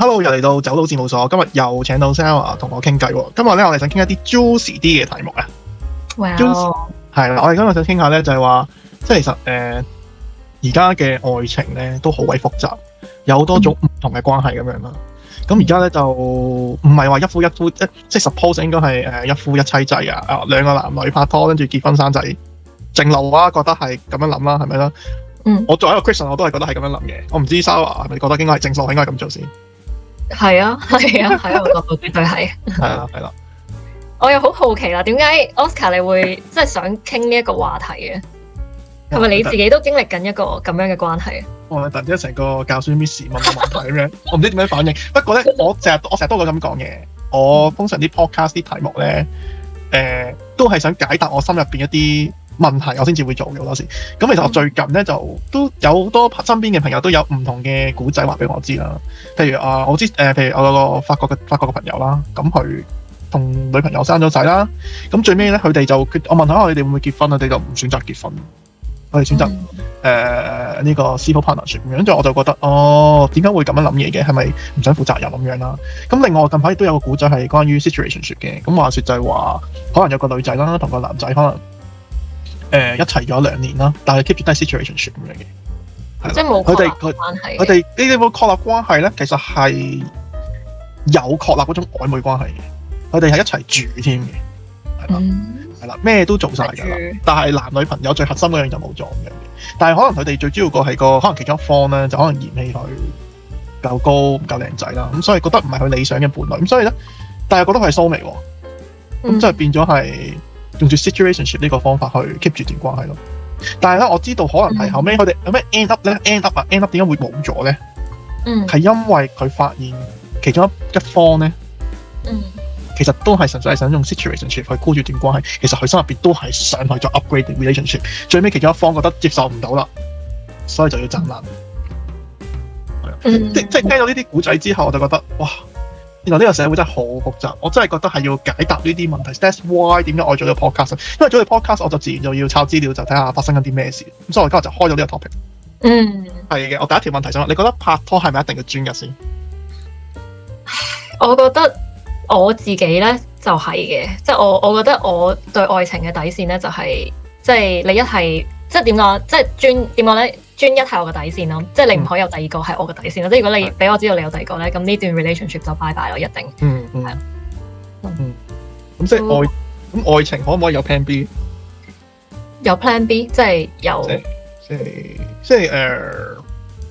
Hello，又嚟到走佬事務所，今日又請到 Sarah 同我傾偈喎。今日咧，我哋想傾一啲 juicy 啲嘅題目啊。哇！係啦，我哋今日想傾下咧，就係話，即係其實而家嘅愛情咧都好鬼複雜，有好多種唔同嘅關係咁樣啦。咁而家咧就唔係話一夫一夫，即係 suppose 應該係一夫一妻制啊，兩個男女拍拖跟住結婚生仔，正路啊，覺得係咁樣諗啦，係咪啦？我作為一個 Christian， 我都係覺得係咁樣諗嘅。我唔知 Sarah 係咪覺得應該係正數，應該係咁做先？係啊，喺我角度絕對係。係啦。我又好好奇啦，點解 Oscar 你會即係想傾呢一個話題嘅？係咪你自己都經歷緊一個咁樣嘅關係？我突然之間成個教書 Miss 問我問題咁樣，我唔知點樣反應。不過咧，我成日都會咁講嘅。我通常啲 podcast 啲題目咧，都係想解答我心入邊一啲問題，我先至會做嘅好多時。咁其實我最近咧就都有好多身邊嘅朋友都有唔同嘅古仔話俾我知啦。譬如我知譬如我有個法國嘅朋友啦，咁佢同女朋友生咗仔啦，咁最尾咧佢哋就我問下你哋會唔會結婚，佢哋就唔選擇結婚，佢哋選擇呢個 civil partnership 咁樣。跟住我就覺得點解會咁樣諗嘢嘅？係咪唔想負責任咁樣啦？咁另外近排都有個古仔係關於 situationship 嘅。咁話說就係話，可能有個女仔啦同個男仔可能一齊咗2年啦，但係 keep 住都係 situationship 咁樣嘅，即係冇確立關係。佢哋你哋冇確立關係咧，其實係有確立嗰種曖昧關係嘅。佢哋係一齊住添嘅，係啦，咩都做晒㗎啦。但係男女朋友最核心嗰樣就冇做咁樣嘅。但係可能佢哋最主要個係可能其中一方咧，就可能嫌棄佢夠高唔夠靚仔啦，咁所以覺得唔係佢理想嘅伴侶。咁所以咧，但係覺得佢係 soulmate 喎，咁即係變咗係用住 situationship 呢個方法去 keep 住段關係咯。但係咧，我知道可能係後尾佢哋有咩 end up 咧 ，end up 點解會冇咗咧？係因為佢發現其中一方咧，其實都係純粹係想用 situationship 去箍住段關係。其實佢心入邊都係想去做 upgrade relationship。最尾其中一方覺得接受唔到啦，所以就要斬纜。即係聽到呢啲古仔之後，我就覺得哇！原來呢個社會真係好複雜，我真係覺得係要解答呢啲問題。That's why 點解我做咗 podcast？ 因為做咗 podcast 我就自然就要抄資料，就睇下發生緊啲咩事。咁所以我今日就開咗呢個 topic。係嘅。我第一條問題想問，你覺得拍拖係咪一定要專一先？我覺得我自己咧就係嘅，即係我覺得我對愛情嘅底線咧就係，即係你一係即係點講，即係點講咧？專一係我嘅底線咯，即係你唔可以有第二個係我嘅底線咯。即係如果你俾我知道你有第二個咧，咁呢段 relationship 就拜拜咯，一定。咁即係愛情可唔可以有 plan B？ 有 plan B， 即係有即係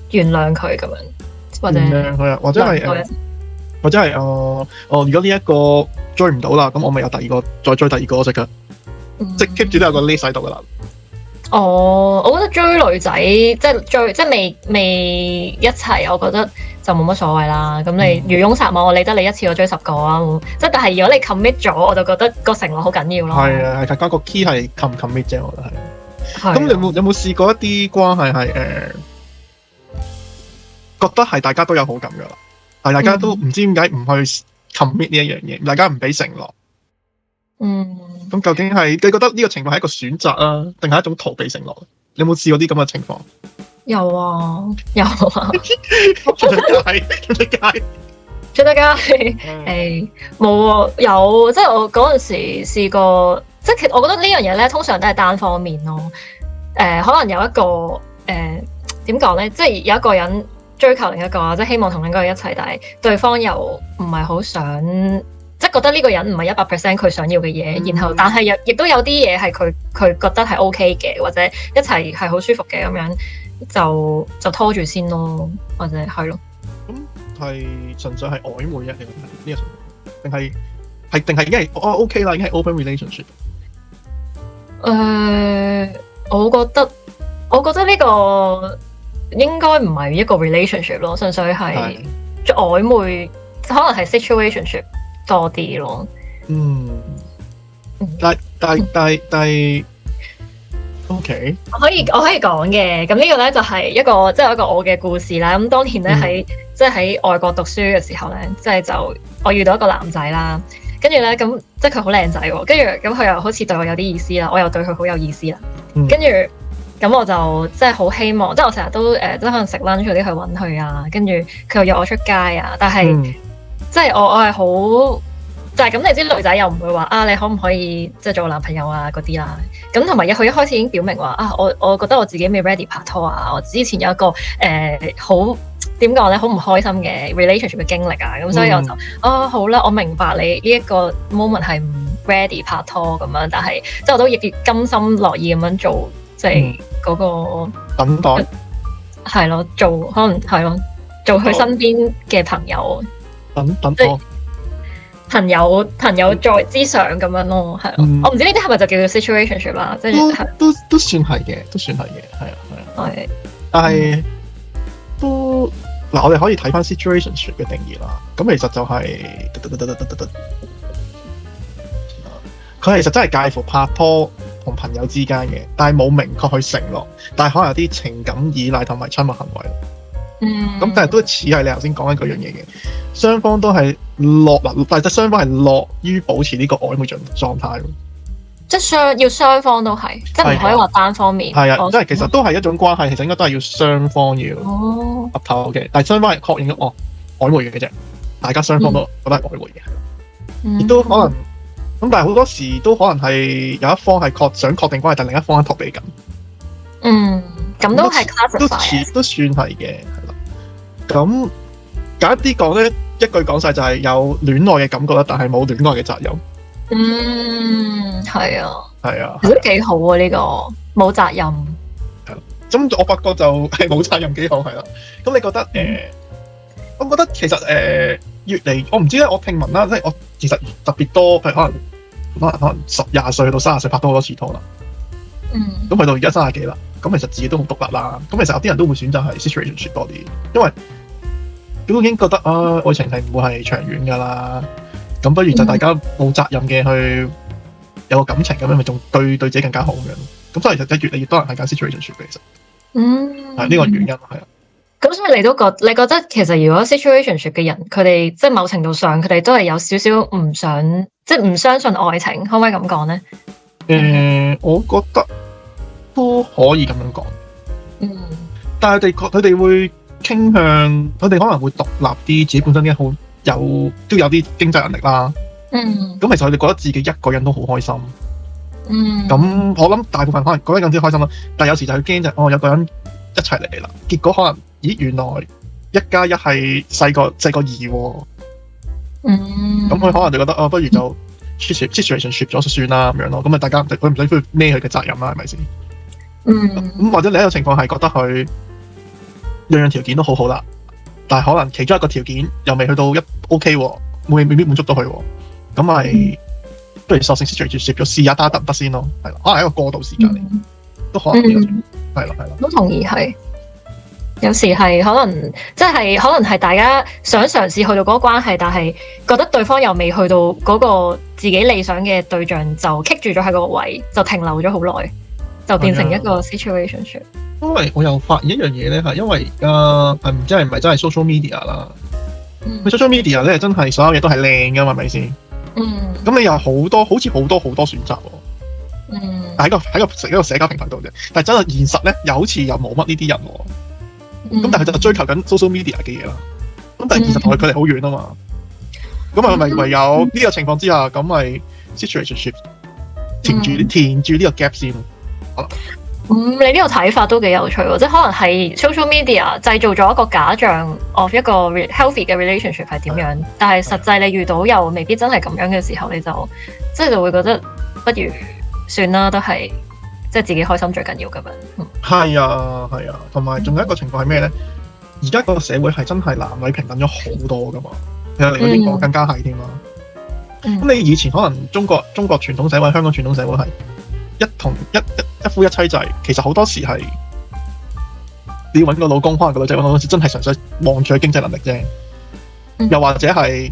原諒佢咁樣，或者原諒佢啊，或者係如果呢一個追唔到啦，咁我咪有第二個，再追第二個即刻，即係 keep 住都有個 list 喺度噶啦。我覺得追女仔即係未一齊，我覺得就冇乜所謂啦。咁你漁翁撒網，我理得你一次我追10個啊！即係但係如果你 commit 咗，我就覺得個承諾好緊要咯。係啊，大家個 key 係 commit 啫，我覺得係。咁你有冇試過一啲關係係覺得係大家都有好感噶啦，但係大家都唔知點解唔去 commit 呢一樣嘢，大家唔俾承諾。咁究竟係你覺得呢個情況係一個選擇啊，定係一種逃避承諾？你有冇試過啲咁嘅情況？有啊。出得街冇啊，有，即係我嗰陣時試過，即係其實我覺得呢樣嘢咧，通常都係單方面咯。可能有一個點講咧，即係有一個人追求另一個，即係希望同另一個人一齊，但係對方又唔係好想。即係覺得呢個人唔係100% 佢想要嘅嘢，然後但係亦都有啲嘢係佢覺得係 OK 嘅，或者一齊係好舒服嘅咁樣，就拖住先咯，或者係咯。咁係純粹係曖昧啊？你覺得呢個情況定係已經係OK 啦，已經係 open relationship？我覺得呢個應該唔係一個 relationship 咯，純粹係曖昧，可能係 situationship。多啲咯，但係 OK， 我可以講嘅。咁呢個咧就係一個我嘅故事啦。咁當年咧喺外國讀書嘅時候咧，即係就我遇到一個男仔啦，跟住咧咁即係佢好靚仔喎，跟住咁佢又好似對我有啲意思啦，我又對佢好有意思啦，跟住咁我就即係好希望，即係我成日都即係可能食 lunch 嗰啲去揾佢啊，跟住佢又約我出街啊，但係、即係我係好就係咁，你知女仔又唔會話啊，你可唔可以即係做我男朋友啊嗰啲啦。咁同埋佢一開始已經表明話啊，我覺得我自己未 ready 拍拖啊，我之前有一個好點講咧，好唔開心嘅 relationship 嘅經歷啊，咁所以我就好啦，我明白你呢一個 moment 係唔 ready 拍拖咁樣，但係即係我都亦甘心樂意咁樣做，即係嗰個等待係咯，做可能係咯，做佢身邊嘅朋友，等即係朋友在之上咁樣咯，係咯，我唔知呢啲係咪就叫做 situationship 啦，即係都算係嘅，係啊，係，但係都嗱，我哋可以睇翻 situationship 嘅定義啦。咁其實就係佢其實真係介乎拍拖同朋友之間嘅，但係冇明確去承諾，但係可能有啲情感依賴同埋親密行為。咁但係都似係你頭先講緊嗰樣嘢嘅，雙方都係但係雙方係樂於保持呢個曖昧狀態。即係要雙方都係，即係唔可以話單方面。係啊，即係其實都係一種關係，其實應該都係要雙方要合頭嘅，但係雙方係確認咗曖昧嘅啫，大家雙方都覺得係曖昧嘅，亦都可能咁，但係好多時都可能係有一方係想確定關係，但另一方係逃避緊。咁都係 classify 都算係嘅，係啦。咁簡單啲講咧，一句講晒就係有戀愛嘅感覺啦，但係冇戀愛嘅責任。係啊，其實都幾好啊，呢個冇責任。係啦，咁我發覺就係冇責任幾好，係啦。咁你覺得我覺得其實越嚟我唔知咧，我聽聞啦，即係我其實特別多，譬如可能10-20歲去到30歲拍多好多次拖啦。咁去到而家30幾啦，咁其實自己都好獨立啦。咁其實有啲人都會選擇係 situationship 多啲，因為都已經覺得愛情係唔會係長遠㗎啦。咁不如就大家冇責任嘅去有個感情咁樣，咪仲對自己更加好咁樣。咁所以其實越嚟越多人係揀 situationship 嘅，其實係呢個原因係啊。咁所以你覺得其實如果 situationship 嘅人，佢哋即係某程度上佢哋都係有少少唔想，即係唔相信愛情，可唔可以咁講咧？我覺得都可以咁樣講。但係佢哋會傾向，佢哋可能會獨立啲，自己本身都有啲經濟能力啦。咁其實佢哋覺得自己一個人都好開心。咁我諗大部分可能覺得更之開心啦。但係有時就係驚就有個人一齊嚟啦，結果可能原來1+1係細過2喎。咁佢可能就覺得不如就 situationship 咗就算啦咁樣咯。咁啊大家佢唔使孭佢嘅責任啦，係咪先？咁或者另一個情況係覺得佢樣樣條件都好好啦，但係可能其中一個條件又未去到OK 喎，未必滿足到佢喎，咁咪不如索性 situationship 咗試下得唔得先咯，係啦，可能係一個過渡時間嚟，都可能係啦，都同意係。有時係可能即係可能係大家想嘗試去到嗰個關係，但係覺得對方又未去到嗰個自己理想嘅對象，就棘住咗喺嗰個位，就停留咗好耐，就變成一個 situationship。因為我又發現一樣嘢咧，係因為唔知係唔係真係 social media 啦。social media 咧真係所有嘢都係靚噶嘛，係咪先？咁你有好似好多選擇喎。但喺一個社交平台度啫，但係真係現實咧，又好似又冇乜呢啲人喎。咁但係就追求緊 social media 嘅嘢啦。咁但係現實同佢距離好遠啊嘛。咁係咪唯有呢個情況之下，咁咪 situationship 填住呢個 gap 先？你呢個睇法都幾有趣喎，即係可能係 social media 製造咗一個假象 of 一個 healthy 嘅 relationship 係點樣，但係實際你遇到又未必真係咁樣嘅時候，你就會覺得不如算啦，都係即係自己開心最緊要咁樣。係啊，同埋仲有一個情況係咩咧？而家個社會係真係男女平等咗好多噶嘛，其實嚟到英國更加係添嘛。咁你以前可能中國傳統社會、香港傳統社會係一夫一妻制，其實好多時係你要揾個老公，可能個女仔揾個老公真係純粹望住佢經濟能力啫。又或者係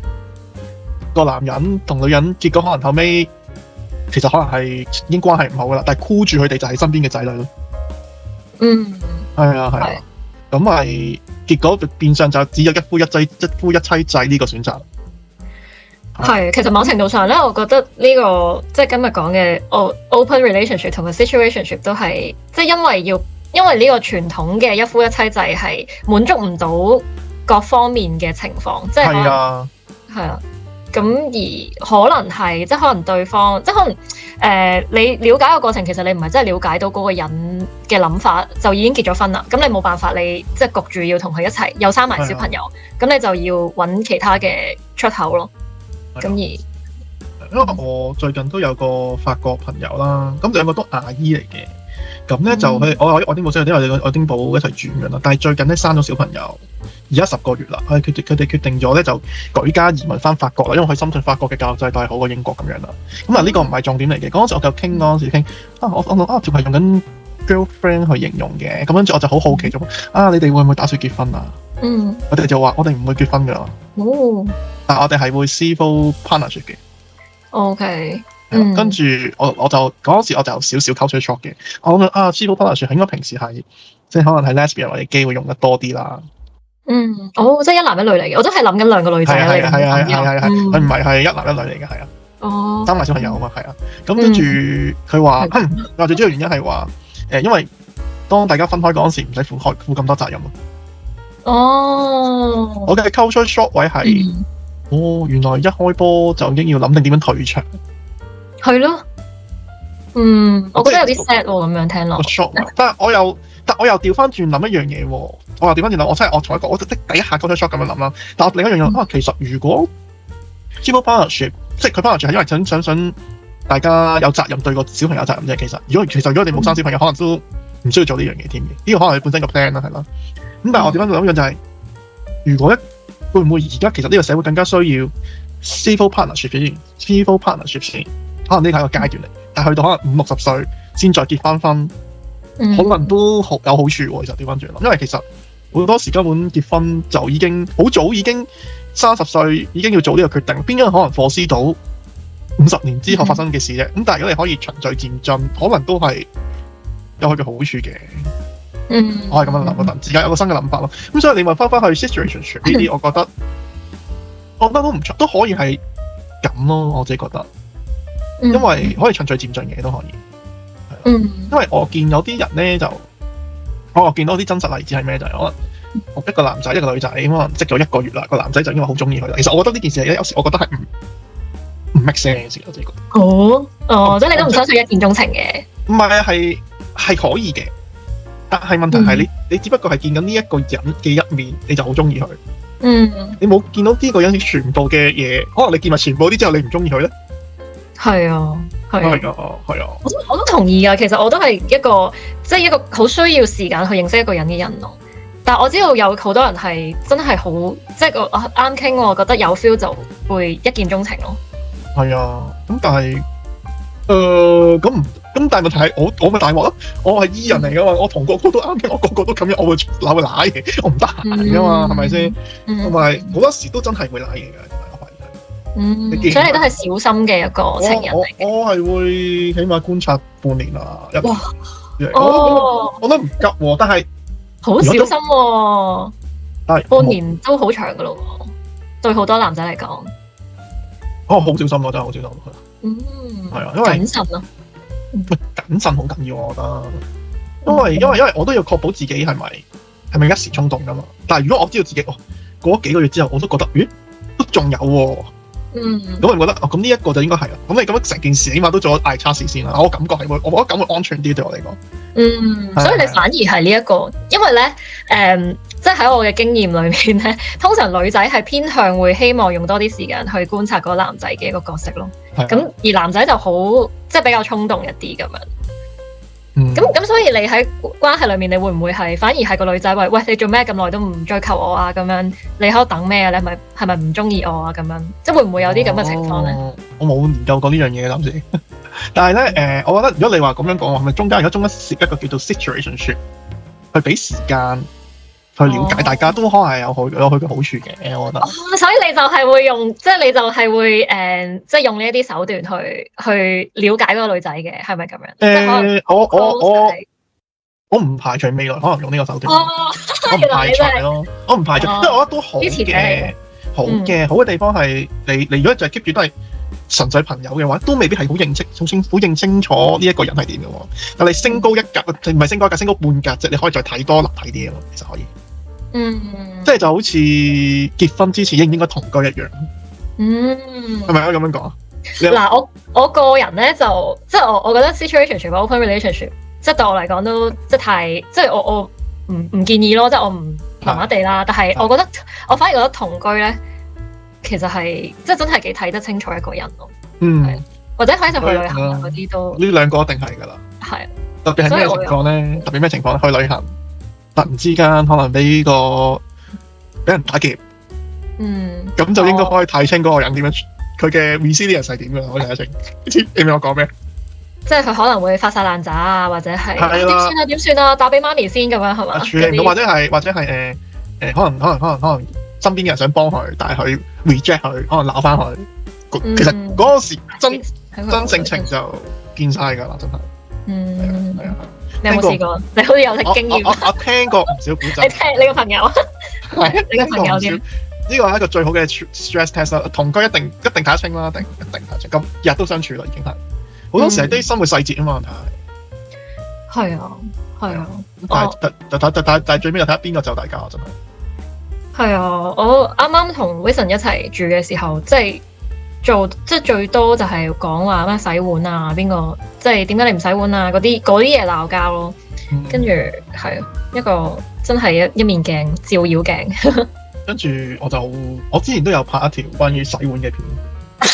個男人同女人結果可能後尾其實可能係已經關係唔好噶啦，但係箍住佢哋就係身邊嘅仔女咯。係啊，咁咪結果變相就只有一夫一妻制呢個選擇。係，其實某程度上咧，我覺得呢個即係今日講嘅open relationship 同埋 situationship 都係即係因為呢個傳統嘅一夫一妻制係滿足唔到各方面嘅情況，即係係啊，係啊。咁而可能係即係可能對方即係可能你了解嘅過程，其實你唔係真係了解到嗰個人嘅諗法，就已經結咗婚啦。咁你冇辦法，你即係焗住要同佢一齊，又生埋小朋友，咁你就要揾其他嘅出口咯。咁而因為我最近都有個法國朋友啦，咁兩個都牙醫嚟嘅。咁咧就我愛丁堡因為愛丁堡一齊住咁樣啦，但係最近咧生咗小朋友，而家10個月啦，佢哋決定咗咧就舉家移民翻法國啦，因為佢深信法國嘅教育制度係好過英國咁樣啦。咁呢個唔係重點嚟嘅，嗰陣時我就傾嗰陣時傾我仲係用緊 girlfriend 去形容嘅，咁跟住我就好好奇咗你哋會唔會打算結婚啊？我哋就話我哋唔會結婚㗎啦，但係我哋係會 civil partnership 嘅。OK。跟住我就嗰陣時我就少少 culture shock 嘅，我諗civil partnership 應該平時係即係可能係 lesbian 或者 gay 會用得多啲啦。即係一男一女嚟嘅，我真係諗緊兩個女仔嚟嘅。係，佢唔係一男一女嚟嘅，係啊。生埋小朋友啊嘛，係啊。咁跟住佢話，最主要原因係話因為當大家分開嗰陣時唔使負咁多責任我嘅 culture shock 位係原來一開波就已經要諗定點樣退場。係咯，我覺得有啲 sad 喎，咁樣聽落。但係我又調翻轉諗一樣嘢喎，我真係我從一個我第一下 culture shock 咁樣諗啦。但我另一樣嘢其實如果 civil partnership 即係佢 partnership 係因為想大家有責任對個小朋友有責任啫。其實如果你冇生小朋友，可能都唔需要做呢樣嘢添嘅。呢個可能係本身個 plan 啦，係啦。咁但係我調翻轉諗一樣就係，如果會唔會而家其實呢個社會更加需要 civil partnership 先？可能呢個係一個階段嚟，但係去到可能50-60歲先再結翻婚，可能都有好處喎。其實調翻轉諗，因為其實好多時根本結婚就已經好早，已經30歲已經要做呢個決定，邊個可能 foresee 到50年之後發生嘅事啫？咁但係如果你可以循序漸進，可能都係有佢嘅好處嘅。我係咁樣諗，我自己有個新嘅諗法咯。咁所以你問翻去 situationship 呢啲，我覺得都唔錯，都可以係咁咯。我自己覺得。因為可以循序漸進嘅都可以，因為我見有啲人咧我見到啲真實例子係咩？就係可能一個男仔一個女仔可能識咗1個月啦，個男仔就應該好中意佢啦。其實我覺得呢件事有時我覺得係唔 make sense 我自己覺得。即係你都唔相信一見鐘情嘅？唔係，係可以嘅，但係問題係你只不過係見緊呢一個人嘅一面，你就好中意佢。你冇見到呢個人全部嘅嘢，可能你見埋全部啲之後，你唔中意佢咧？係啊，我都同意噶。其實我都係一個好需要時間去認識一個人嘅人咯。但係我知道有好多人係真係好即係啱傾，我覺得有 feel 就會一見鐘情咯。係啊，咁但係咁但係問題係我咪大鑊咯。我係醫人嚟噶嘛，我同個個都啱傾，我個個都咁樣，我會舐嘢，我唔得閒噶嘛，係咪先？同埋好多時都真係會舐嘢嘅。所以你都係小心嘅一個情人嚟嘅。我係會起碼觀察半年啦。我都唔急喎，但係好小心喎。半年都好長噶咯，對好多男仔嚟講。好小心咯，真係好小心。係啊，因為謹慎咯。謹慎好緊要，我覺得。因為我都要確保自己係咪一時衝動噶嘛。但係如果我知道自己過咗幾個月之後，我都覺得都仲有喎。咁你覺得咁呢一個就應該係啦。咁你咁樣成件事起碼都做咗大測試先啦。我感覺係我覺得咁會安全啲對我嚟講。所以你反而係呢一個，因為咧即係喺我嘅經驗裏面咧，通常女仔係偏向會希望用多啲時間去觀察嗰個男仔嘅一個角色咯。咁而男仔就好即係比較衝動一啲咁樣。咁所以你喺關係裏面，你會唔會係反而係個女仔話喂，你做咩咁耐都唔追求我啊？咁樣你喺度等咩啊？你係咪唔中意我啊？咁樣即係會唔會有啲咁嘅情況咧？我冇研究過呢樣嘢，暫時。但係咧我覺得如果你話咁樣講，係咪中間涉一個叫做 situationship 去俾時間去了解大家，都可能係有佢嘅好處嘅，我覺得。所以你就係會用，即係你就係會即係用呢一啲手段去了解嗰個女仔嘅，係咪咁樣？我唔排除未來可能用呢個手段。我唔排除咯，我唔排除，因為我覺得都好嘅。好嘅地方係你如果就係 keep 住都係純粹朋友嘅話，都未必係好認清楚呢一個人係點嘅喎。但你升高一格，唔係升高一格，升高半格啫，你可以再睇多立體啲嘅喎，其實可以。即係就好似結婚之前應唔應該同居一樣。係咪可以咁樣講啊？嗱，我個人咧就即係我覺得 situation 全部 open relationship， 即係對我嚟講都即係太即係我唔建議咯，即係我唔麻麻地啦。但係我覺得我反而覺得同居咧，其實係即係真係幾睇得清楚一個人咯。或者可以就去旅行啊嗰啲都呢兩個一定係㗎啦。係特別係咩情況咧？特別咩情況咧？去旅行突然之間可能俾人打劫。咁就應該可以睇清嗰個人點樣，佢嘅 resilience 係點㗎啦，可以睇得清。你明我講咩？即係佢可能會發晒爛渣啊，或者係點算啊？打俾媽咪先咁樣係嘛？處理唔到，或者係可能身邊嘅人想幫佢，但係佢 reject 佢，可能鬧翻佢。其實嗰個時真性情就見晒㗎啦，真係。係啊。你有冇試過？你好似有啲經驗。我聽過唔少古仔。你個朋友係你個朋友點？呢個係一個最好嘅 stress test 啦，同居一定睇得清啦，一定睇得清。咁日都相處啦，已經係好多時係啲生活細節啊嘛，問題係啊。但係最尾就睇下邊個就大家真係。係啊，我啱啱同 Wilson 一齊住嘅時候，即係最多就係講話咩洗碗啊，邊個即係點解你唔洗碗啊？嗰啲嘢鬧交咯，跟住係一個真係一面鏡照妖鏡。跟住我之前都有拍一條關於洗碗嘅片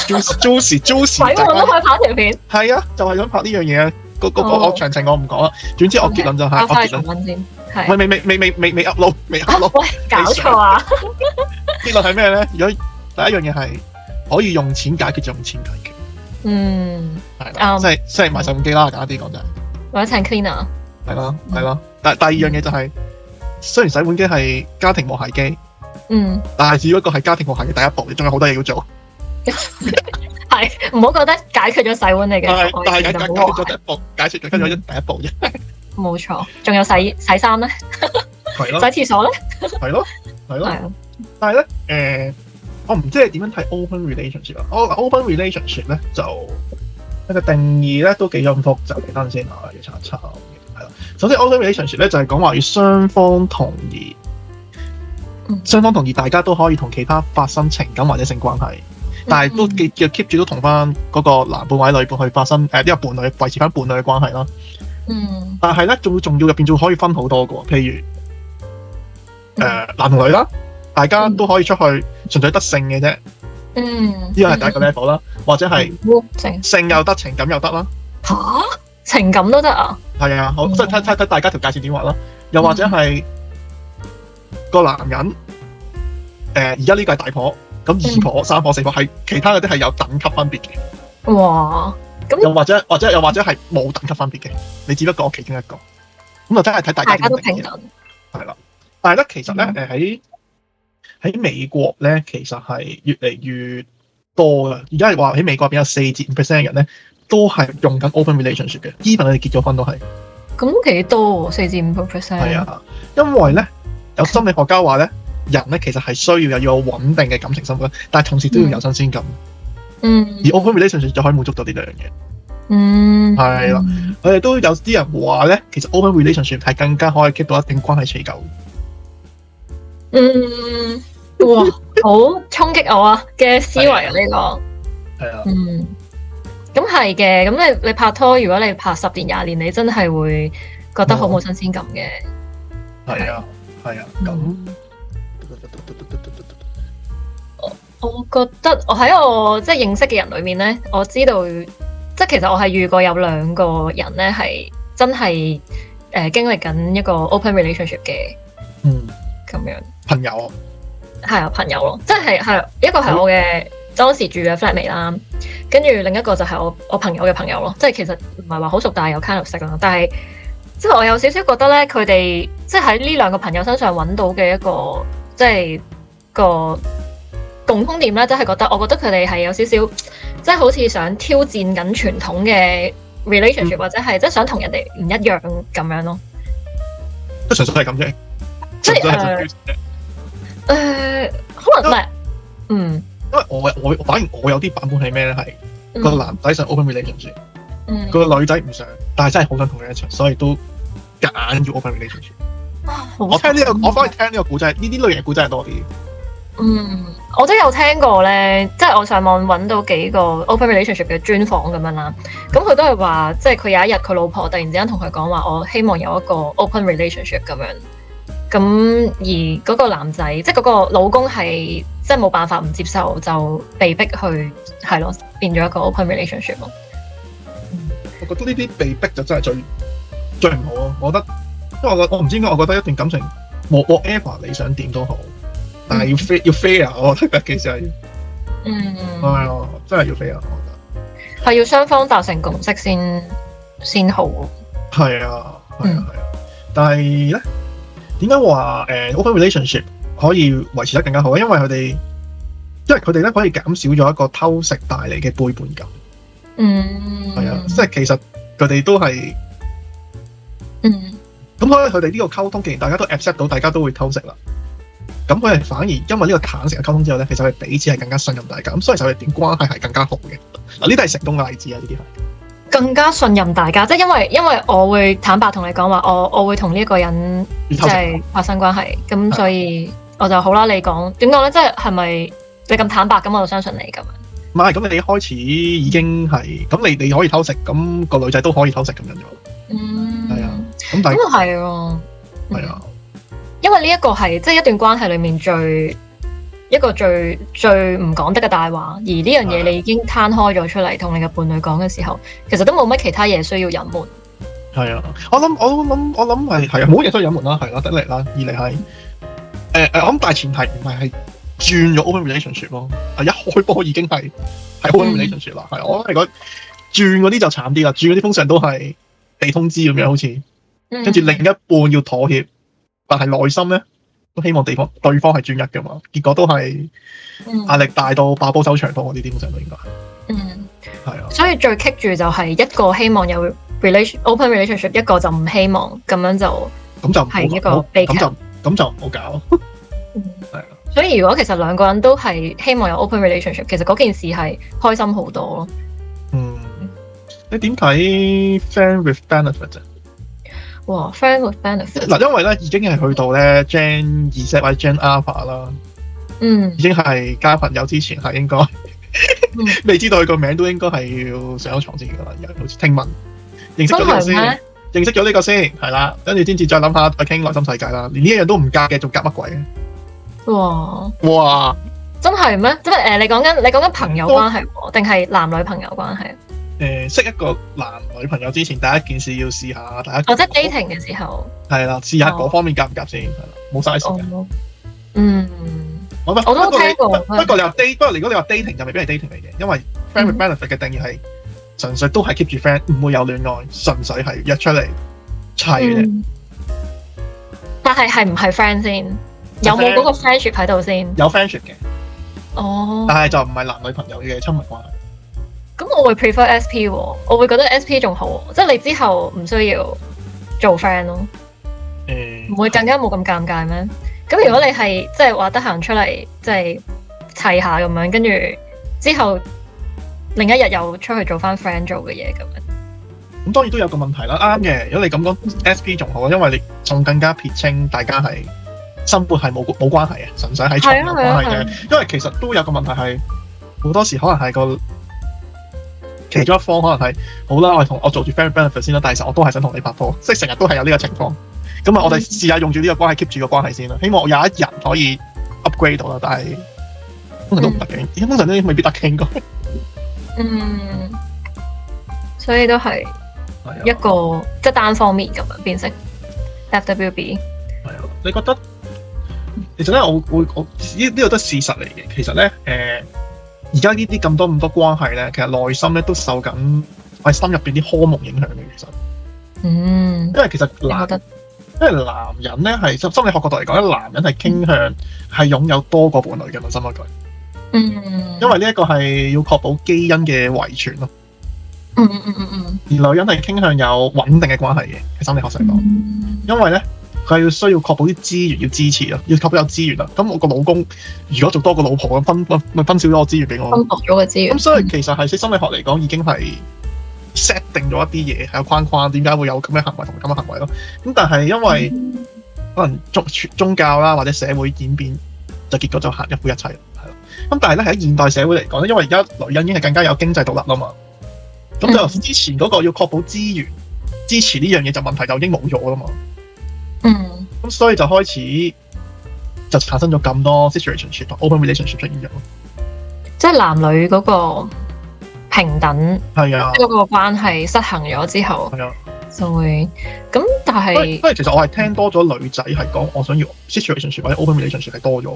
，Juicy 洗碗都可以拍條片。係啊，就係想拍呢樣嘢啊。我詳情我唔講啦。總之我結論就係我結論先。係未 upload 未 upload。喂，搞錯啊！結論係咩咧？如果第一樣嘢係可以用錢解決，就用錢解決。係啦，即係買洗碗機啦，簡單啲講就係。或者請 cleaner。係咯。但係第二樣嘢就係，雖然洗碗機係家庭和諧機。但係只不過係家庭和諧嘅第一步，你仲有好多嘢要做。係唔好覺得解決咗洗碗嚟嘅，但係解決咗第一步，解決咗第一步啫。冇錯，仲有洗衫咧，係咯，洗廁所咧，係咯。但係咧，我唔知你點樣睇 open relationship 啊？open relationship 咧就一個定義咧都幾咁複雜。等陣先啊，要查一查。係啦，首先 open relationship 咧就係講話要雙方同意。大家都可以同其他發生情感或者性關係，但係都要 keep 住都同翻嗰個男伴或者女伴去發生呢個伴侶維持翻伴侶嘅關係啦。但係咧仲要入邊仲可以分好多個，譬如男同女啦，大家都可以出去純粹得性嘅啫。呢個係第一個 level 啦，或者係性又得，情感又得啦。吓，情感都得啊？係啊，好，即係睇大家條界線點畫啦。又或者係。個男人，而家呢個係大婆，咁二婆、三婆、四婆係其他嗰啲係有等級分別嘅。哇！咁又或者係冇等級分別嘅，你只不過其中一個，咁就真係睇大家都平等。係啦，但係咧，其實咧，喺美國咧，其實係越嚟越多嘅。而家係話喺美國入邊有4至5% 嘅人咧，都係用緊 open relationship 嘅，even 你哋結咗婚都係。咁幾多？4至5%？係啊，因為咧。有心理學家話咧，人咧其實係需要有穩定嘅感情生活，但係同時都要有新鮮感。而 open relationship 就可以滿足到呢兩樣嘢。係啦，我哋都有啲人話咧，其實 open relationship 係更加可以 keep 到一定關係持久。哇，好衝擊我啊嘅思維啊呢個。係啊。咁係嘅，咁你拍拖，如果你拍10年20年，你真係會覺得好冇新鮮感嘅。係啊。係啊，咁我覺得我喺我即係認識嘅人裏面咧，我知道即係其實我係遇過有2個人咧係真係經歷緊一個 open relationship 嘅，咁樣朋友係啊朋友咯，即係一個係我嘅當時住嘅 flatmate 啦，跟住另一個就係我朋友嘅朋友咯，即係其實唔係話好熟，但係有 kind of 識啦，但係。即係我有少少覺得咧，佢哋即係喺呢2個朋友身上揾到嘅一個即係個共通點咧，即係我覺得佢哋係有少少即係好似想挑戰緊傳統嘅 relationship，或者係即係想同人哋唔一樣咁樣咯。即係純粹係咁啫，即係可能唔係嗯，因為我反而我有啲版本係咩咧？係個男仔想 open relationship，個女仔唔想，但係真係好想同佢一齊，所以都夾硬要 open relationship。我聽呢個，我反而聽呢個故仔，呢啲類型嘅故仔係多啲。我都有聽過咧，即係我上網揾到幾個 open relationship 嘅專訪咁樣啦。咁佢都係話，即係佢有一日佢老婆突然之間同佢講話，我希望有一個 open relationship 咁樣。咁而嗰個男仔，即係嗰個老公係即係冇辦法唔接受，就被逼去係咯，變咗一個 open relationship 咯。我覺得呢啲被逼就真係最唔好咯。我覺得，因為我唔知點解，我覺得一段感情 whatever 你想點都好，但係要 fair，我覺得其實係，係啊，真係要 fair，我覺得係要雙方達成共識先好。係啊，但係咧，點解話open relationship 可以維持得更加好咧？因為佢哋咧可以減少咗一個偷食帶嚟嘅背叛感。係啊，即係其實佢哋都係，咁所以佢哋呢個溝通，既然大家都 accept 到，大家都會偷食啦，咁佢哋反而因為呢個坦誠嘅溝通之後咧，其實佢哋彼此係更加信任大家，咁所以就佢哋段關係係更加好嘅。嗱，呢啲係成功嘅例子啊，呢啲係更加信任大家，即係因為我會坦白同你講話，我會同呢一個人即係發生關係，咁所以我就好啦。你講點講咧？即係咪你咁坦白，咁我就相信你咁樣。唔係，咁你一開始已經係咁，你可以偷食，咁個女仔都可以偷食咁樣啫。係啊，咁但係咁係喎，係啊，因為呢一個係即係一段關係裡面最唔講得嘅大話，而呢樣嘢你已經攤開咗出嚟同你嘅伴侶講嘅時候，其實都冇乜其他嘢需要隱瞞。係啊，我諗係啊，冇嘢需要隱瞞啦，係啦，得嚟啦，二嚟係我諗大前提唔係轉咗 open relationship 咯，一開波已經係 open relationship 啦，係我係講轉嗰啲就慘啲啦，轉嗰啲通常都係被通知咁樣，好似跟住另一半要妥協，但係內心咧都希望對方係專一噶嘛，結果都係壓力大到爆煲收場多，呢啲通常都應該係啊，所以最棘住就係一個希望有 open relationship， 一個就唔希望，咁樣就係一個悲劇，咁就唔好搞，係啊。所以如果其實兩個人都係希望有 open relationship， 其實嗰件事係開心好多咯。你點睇 friend with benefit 啊？哇 ，friend with benefit 嗱，因為咧已經係去到咧 Gen Z 或者 Gen Alpha 啦，已經係交朋友之前係應該未知道佢個名都應該係要上咗床先噶啦，而家好似聽聞認識咗呢個先，認識咗呢個先係啦，跟住先至再諗下再傾內心世界啦，連呢一樣都唔夾嘅，仲夾乜鬼？哇！真係咩？即係你講緊朋友關係定係男女朋友關係？識一個男女朋友之前，第一件事要試下大家。即係 dating 嘅時候。係啦，試下嗰方面夾唔夾先，係啦，冇嘥時間。我都聽過。不過如果你話 dating 就未必係 dating 嚟嘅，因為 friend with benefit 嘅定義係純粹都係 keep 住 friend，唔會有戀愛，純粹係約出嚟砌嘅。但係唔係 friend 先？有冇嗰個 friendship 喺度先？有 friendship 嘅，但係就唔係男女朋友嘅親密關係。咁我會 prefer SP 喎，我會覺得 SP 仲好，即係你之後唔需要做 friend 咯。唔會更加冇咁尷尬咩？咁如果你係即係話得閒出嚟即係砌下咁樣，跟住之後另一日又出去做翻 friend 做嘅嘢咁樣。咁當然都有個問題啦，啱嘅。如果你咁講 SP 仲好，因為你仲更加撇清大家係。生活係冇關係嘅，純粹喺床有關係嘅。因為其實都有個問題係，好多時可能係個其中一方可能係好啦，我做住 friend benefit 先啦，但係其實我都係想同你拍拖，即係成日都係有呢個情況。咁我哋試下用住呢個關係 keep 住個關係先啦。希望有一日可以 upgrade 到啦，但係通常都唔得嘅，通常都未必得嘅應該。所以都係一個即係單方面咁樣變成 FWB。係啊，你覺得？其實咧，我呢個都係事實嚟嘅。其實咧，而家呢啲咁多關係咧，其實內心咧都受緊我心入邊啲荷爾蒙影響嘅。其實，因為其實因為男人咧係心理學角度嚟講，男人係傾向係擁有多個伴侶嘅，問心一句。因為呢一個係要確保基因嘅遺傳咯。而女人係傾向有穩定嘅關係嘅，喺心理學上講。因為咧。佢係要需要確保啲資源要支持啊，要確保有資源啊。咁我個老公如果做多個老婆咁分少咗個資源俾我，分薄咗個資源。咁所以其實係喺心理學嚟講已經係 set 定咗一啲嘢係有框框，點解會有咁嘅行為同咁嘅行為咯。咁但係因為可能宗教啦或者社會演變，就結果就行一夫一妻係咯。咁但係咧喺現代社會嚟講咧，因為而家女人已經係更加有經濟獨立啦嘛，咁就之前嗰個要確保資源支持呢樣嘢就問題就已經冇咗啦嘛。咁所以就開始就產生咗咁多 situationship 同 open relationship 出現咗。即係男女嗰個平等係啊，嗰個關係失衡咗之後，係啊，就會咁。但係，不過其實我係聽多咗女仔係講，我想要 situationship 或者 open relationship 係多咗。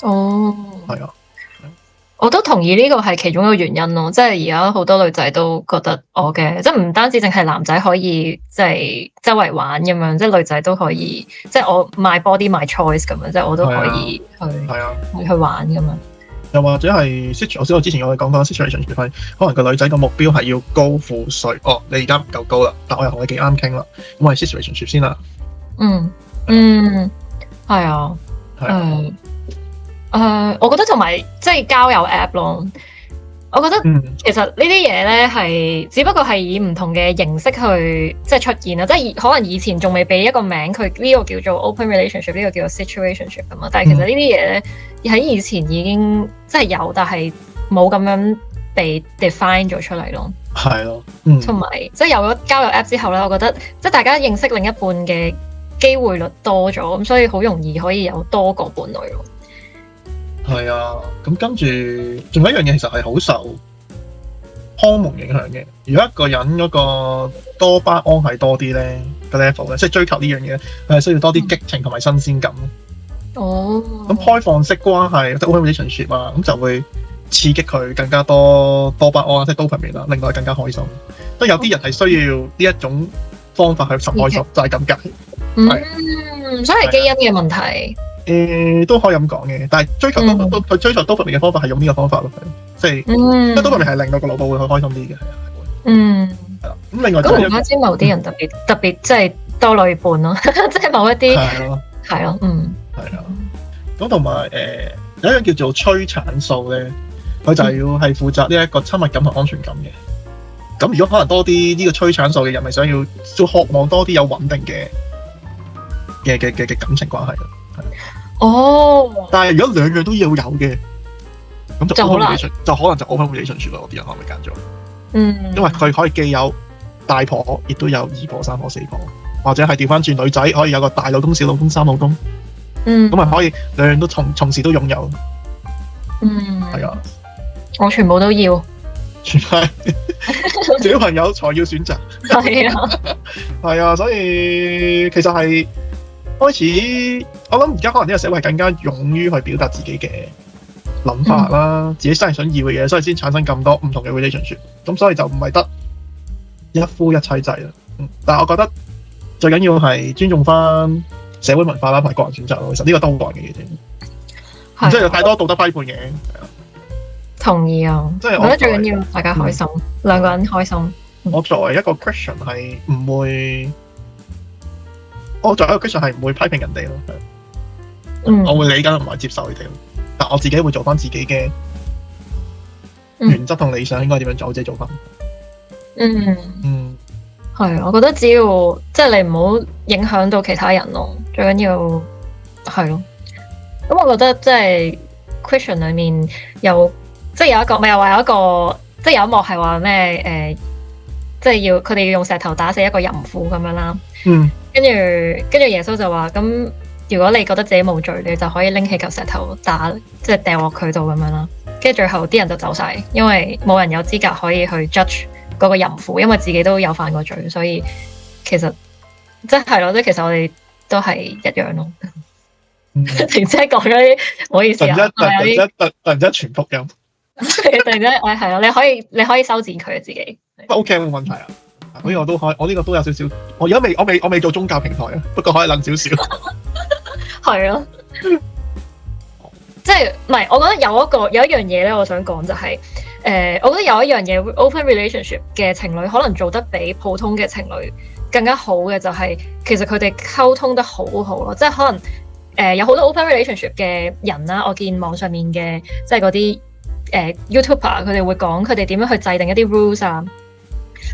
哦，係啊，我都同意呢個係其中一個原因咯。即係而家好多女仔都覺得我嘅，即係唔單止淨係男仔可以即係周圍玩咁樣，即係女仔都可以，即係我 my body my choice 咁樣，即係我都可以去玩咁樣。又或者係 situation， 我之前我哋講過 situationship 係可能個女仔個目標係要高富帥，哦，你而家唔夠高啦，但我又同你幾啱傾啦，咁我係 situationship 先啦。係啊，我覺得同埋即係交友 app 咯，我覺得其實呢啲嘢咧係只不過係以唔同嘅形式去即係出現啦，即係可能以前仲未俾一個名，佢呢個叫做 open relationship， 呢個叫做 situationship 咁嘛。但係其實呢啲嘢咧喺以前已經即係有，但係冇咁樣被 define 咗出嚟咯。係咯，同埋即係有咗交友 app 之後咧，我覺得即係大家認識另一半嘅機會率多咗，咁所以好容易可以有多個伴侶咯。係啊，咁跟住仲有一樣嘢，其實係好受荷蒙影響嘅。如果一個人嗰個多巴胺係多啲咧，個 level 咧，即係追求呢樣嘢，佢係需要多啲激情同埋新鮮感。哦，咁開放式關係，即係 open relationship 啊，咁就會刺激佢更加多多巴胺，即係 dopamine 啦，令到佢更加開心。即係有啲人係需要呢一種方法去尋開心，就係咁解。所以係基因嘅問題。都可以咁講嘅，但係追求佢追求 dopamine 嘅方法係用呢個方法咯，即係 dopamine 係令到個腦部會開心啲嘅，係啊，係啦。咁另外咁唔單止某啲人特別即係多女伴咯，即係某一啲係咯，係啊。咁同埋有一樣叫做催產素咧，佢就係要係負責呢一個親密感同安全感嘅。咁如果可能多啲呢個催產素嘅人，咪想要渴望多啲有穩定嘅感情關係咯。但係如果兩樣都要有嘅，咁就 open relationship，就可能就 open relationship 咯。啲人可能會揀咗，因為佢可以既有大婆，亦都有二婆、三婆、四婆，或者係調翻轉女仔可以有個大老公、小老公、三老公，咁咪可以兩樣都同時都擁有。係啊，我全部都要，全係小朋友才要選擇。係啊，係啊，所以其實係。開始，我諗而家可能呢個社會係更加勇於去表達自己嘅諗法啦，自己真係想要嘅嘢，所以先產生咁多唔同嘅 relationship。咁所以就唔係得一夫一妻制啦。但係我覺得最緊要係尊重翻社會文化啦，同埋個人選擇咯。其實呢個都好個人嘅嘢啫，唔需要有太多道德批判嘅。同意啊，即係我覺得最緊要大家開心，兩個人開心。我作為一個 Christian 係唔會。我作為一個 Christian 係唔會批評人哋咯，我會理解同埋接受佢哋，但我自己會做翻自己嘅原則同理想應該點樣做，我自己做翻。係，我覺得只要即係你唔好影響到其他人咯，最緊要係咯。咁我覺得即係 Christian 裏面有即係有一個，咪又話有一個，即係有一幕係話咩即係佢哋要用石頭打死一個淫婦咁樣啦。跟住耶穌就話：咁如果你覺得自己冇罪，你就可以拎起嚿石頭打，即係掉落佢度咁樣啦。跟住最後啲人就走晒，因為冇人有資格可以去 judge 嗰個淫婦，因為自己都有犯過罪，所以其實即係咯，即係其實我哋都係一樣咯。突然之間講咗啲唔好意思啊，突然之間全福音，突然之間係咯，你可以修剪佢自己。OK， 冇問題啊。所以我都可以，我呢個都有少少。我而家未做宗教平台啊，不過可以諗少少。係啊，即係唔係？我覺得有一樣嘢咧，我想講就係我覺得有一樣嘢 open relationship 嘅情侶可能做得比普通嘅情侶更加好嘅就係、其實佢哋溝通得好好咯，即係可能有好多 open relationship 嘅人啦，我見網上面嘅即係嗰啲YouTuber 佢哋會講佢哋點樣去制定一啲 rules 啊。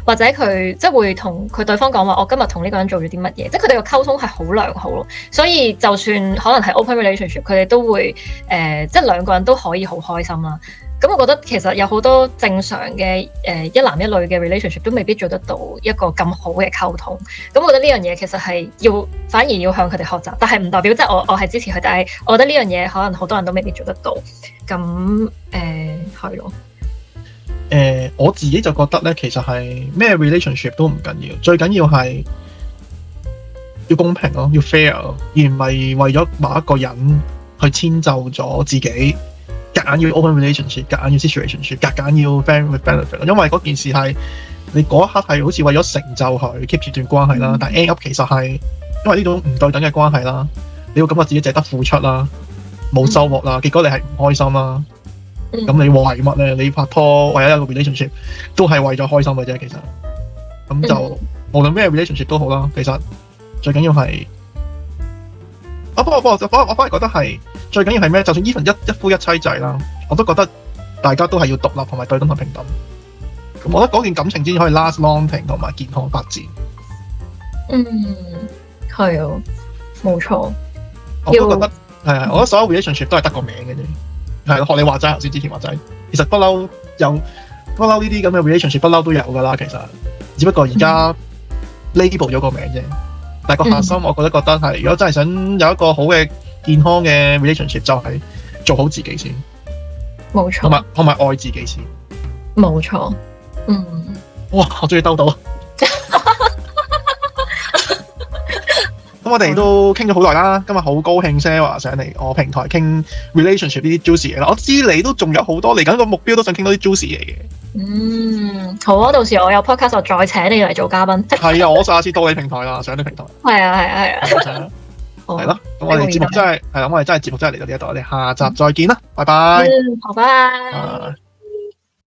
或者佢即係會同佢對方講話，我今日同呢個人做咗啲乜嘢，即係佢哋嘅溝通係好良好咯。所以就算可能係 open relationship，佢哋都會即係兩個人都可以好開心啦。咁我覺得其實有好多正常嘅一男一女嘅 relationship 都未必做得到一個咁好嘅溝通。咁我覺得呢樣嘢其實係反而要向佢哋學習，但係唔代表即係我係支持佢，但係我覺得呢樣嘢可能好多人都未必做得到。咁係咯。我自己就覺得咧，其實係咩 relationship 都唔緊要，最緊要係要公平咯，要 fair，而唔係為咗某一個人去遷就咗自己，夾硬要 open relationship， 夾硬要 situationship， 夾硬要 friend with benefit。因為嗰件事係你嗰一刻係好似為咗成就佢 keep 住段關係啦，但 end up 其實係因為呢種唔對等嘅關係啦，你會感覺自己淨係得付出啦，冇收穫啦，結果你係唔開心啦。咁你為乜咧？你拍拖為咗一個 relationship 都係為咗開心嘅啫，其實咁就無論咩 relationship 都好啦。其實最緊要係不過我反而覺得係最緊要係咩？就算 even 一夫一妻制啦，我都覺得大家都係要獨立同埋對等同平等。咁我覺得嗰段感情先可以 last long 同埋健康發展。係啊，冇錯。我都覺得係啊，我覺得所有 relationship 都係得個名嘅啫。係咯，學你話齋，頭先之前話齋，其實不嬲呢啲咁嘅 relationship 不嬲都有噶啦，其實只不過而家 label 咗個名啫。但係個核心，我覺得係，如果真係想有一個好嘅健康嘅 relationship，就係做好自己先，冇錯，同埋愛自己先，冇錯。哇！我終於兜到。咁我哋都傾咗好耐啦，今日好高興 Sarah 上嚟我平台傾 relationship 呢啲 juicy 嘢啦。我知你都仲有好多嚟緊個目標，都想傾多啲 juicy 嘢嘅。好啊，到時我有 podcast 我再請你嚟做嘉賓。係啊，我下次到你平台啦，上你平台。係啊。係咯，咁我哋節目真係嚟到呢一度，我哋下集再見啦，拜拜。好，拜拜。